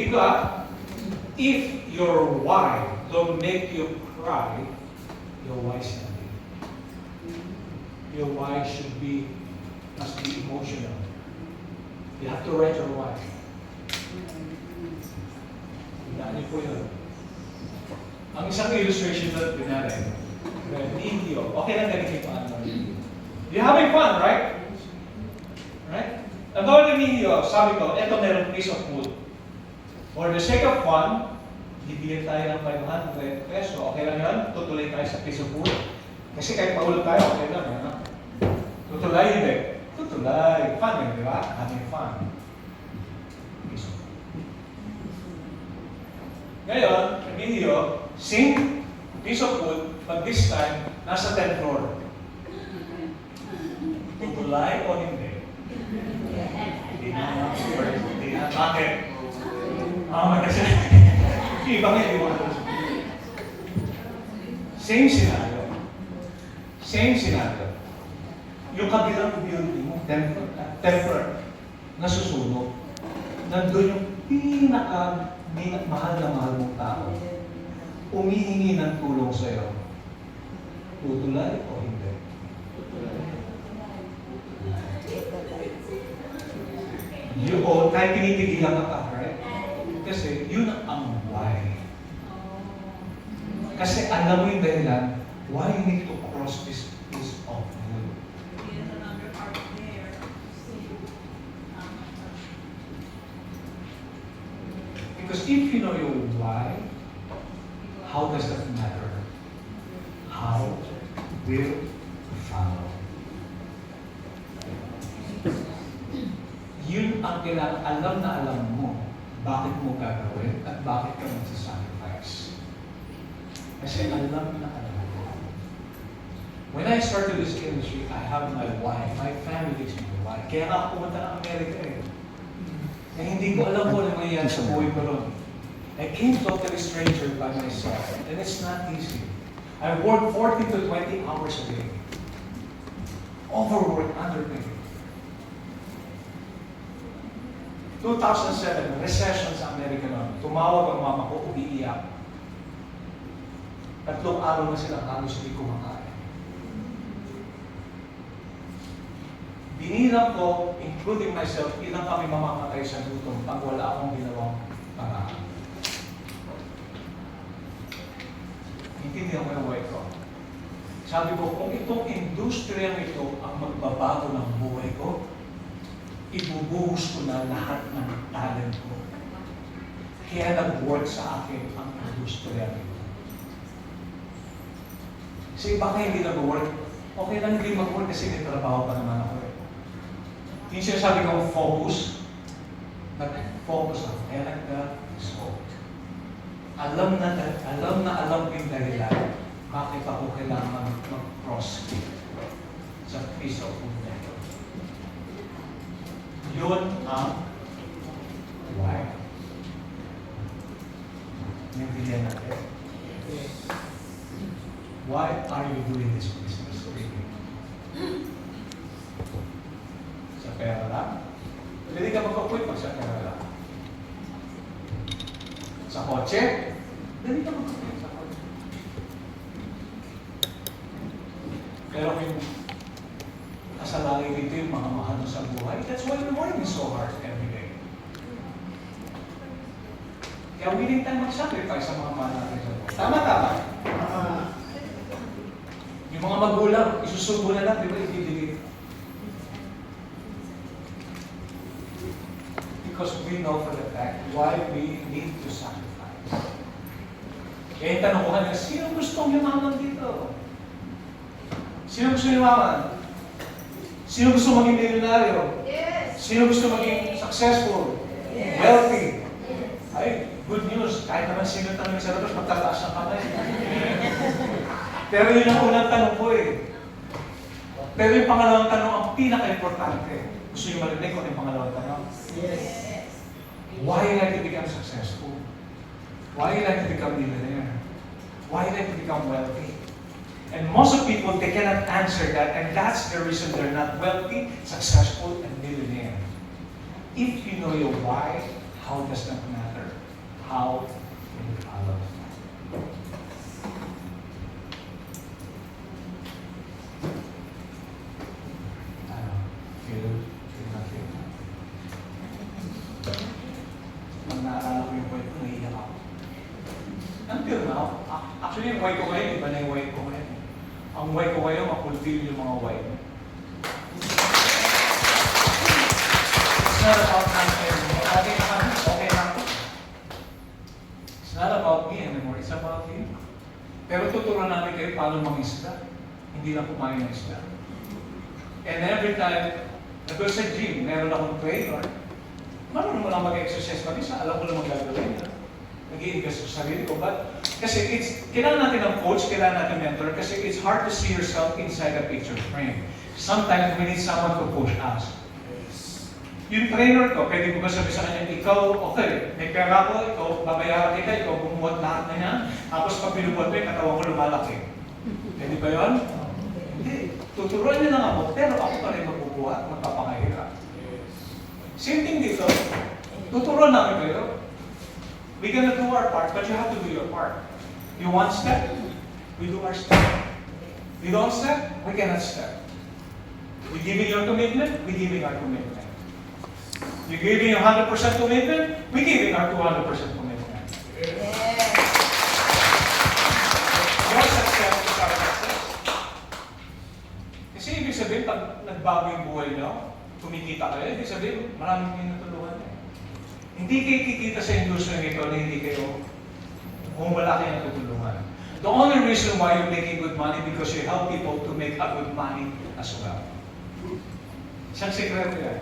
Ulitin ko if your why don't make you cry, your why is nothing. Your why must be emotional. You have to write your why. Tandaan niyo po yun. Ang isang illustration na pinari, video. Okay lang ganito yung paano. You're having fun, right? Right? Ang gawin ng video, sabi ko, eto meron piece of wood. For the sake of fun, bibigyan tayo ng 500 peso. Okay lang yun? Tutuloy tayo sa piece of wood. Kasi kahit maulog tayo, okay lang. Ano? Tutulay, hindi. Tutulay. Fun yun, di ba? Having fun. Piece of wood. Ngayon, ang video, same piece of wood, but this time, nasa 10th floor. Tutulay o hindi? Hindi na. Hindi na. Bakit? Kasi ibang hindi mo. Same scenario. Same scenario. Yung kabilang building mo, 10th floor, nasusunog. Nandun yung mahal na mahal mong tao. Umihingi ng tulong sa'yo. Tutulay o hindi? Kahit tinitigilan ka pa, right? Kasi yun ang why. Kasi alam mo yung dahilan, why you need to cross this piece of wood. Because if you know your why, how does that matter? How will you follow? Yun ang kailangan, alam na alam mo bakit mo gagawin at bakit ka magsasacrifice. Kasi alam na alam mo. When I started this industry, I have my why. My family is my why. Kaya nga ako pumunta ng Amerika eh. Eh hindi ko alam kung ano mangyayari sa buhay ko ron. I came totally stranger by myself. And it's not easy. I work 40 to 20 hours a day. Overwork, underpaid. 2007, recession sa Amerika noon. Tumawag ang mama ko, umiiyak. 3 araw na silang halos hindi kumakain. Binilang ko, including myself, ilang kami mamamatay sa gutom pag wala akong ginawang paraan. Intindihan mo yung buhay ko. Sabi ko, kung itong industriya ito ang magbabago ng buhay ko, ibubuhos ko na lahat ng talent ko. Kaya nag-work sa akin ang industriya nito. Kasi baka hindi nag-work, okay lang hindi mag-work kasi may trabaho pa naman ako eh. Yung sinasabi kong focus, nag-focus ako, kaya nag-scope. Alam na ko yung dahilan, bakit ako kailangan mag-cross sa piece of wood na ito. Yun ang why. Naintindihan natin. Why are you doing this business? Sa pera lang? Hindi ka magkakwit pag sa pera lang. Sa kotse? Hindi ka magkakwit sa kotse. Pero kung kasalangin dito yung mga mahal sa buhay, that's why we're working so hard every day. Kaya willing tayo mag-sacrifice sa mga mahal natin sa buhay. Tama. Yung mga magulang, isusubo na lang, di ba, ibibigay. Because we know for the fact why we need to sacrifice. Kaya yung tanong ko kanina, sino gustong yumaman dito? Sino gusto yumaman? Sino gusto maging milyonaryo? Yes. Sino gusto maging successful? Yes. Wealthy? Ay, good news. Kahit naman sino tanong sa labas, magtataas ng kamay. Pero yun ang unang tanong ko eh. Pero yung pangalawang tanong, ang pinaka-importante. Gusto nyo marinig kung yung pangalawang tanong? Yes. Why you like to become successful? Why you like to become millionaire? Why you like to become wealthy? And most of people, they cannot answer that, and that's the reason they're not wealthy, successful, and millionaire. If you know your why, how does that matter? How we follow. Pag naaalala ko yung point ko, nahiyak ako. Until now, actually yung why ko ngayon, iba na yung why ko ngayon. Ang why ko ngayon, ma-fulfill yung mga why mo. It's not about myself. Okay na kami, okay na ako. It's not about me anymore, it's about you. Pero tuturuan namin kayo paano mangisda. Hindi lang kumain ng isda. And every time, nag-go sa gym, meron akong trainer. Marunong mo lang mag-exercise mag-isa, alam ko lang magagawin. Nag-i-invest sa sarili ko. But, kasi kailangan natin ng coach, kailangan natin mentor, kasi it's hard to see yourself inside a picture frame. Sometimes we need someone to push us. Yung trainer ko, pwede ko ba sabi sa kanya, ikaw, okay, may pera ko, ikaw, babayaran kita, ikaw bumuhat lahat na yan, tapos pag binubuhat mo yung katawan ko lumalaki. Pwede ba yun? Hindi. Tuturuan niya lang ako, pero ako pa rin magbubuhat, magpapakahirap. Same thing dito. Tuturuan namin kayo. We're gonna do our part, but you have to do your part. You want step? We do our step. You don't step? We cannot step. We giving your commitment? We giving our commitment. You giving 100% commitment? We giving our 200% commitment. Your success is our success. Kasi ibig sabihin, pag nagbago yung buhay nyo, kumikita kayo, ibig sabihin, maraming kayo natulungan niya. Hindi kayo kikita sa industry nito na hindi kayo, kung wala kayo natutulungan. The only reason why you're making good money because you help people to make a good money as well. Isang sekreto yan.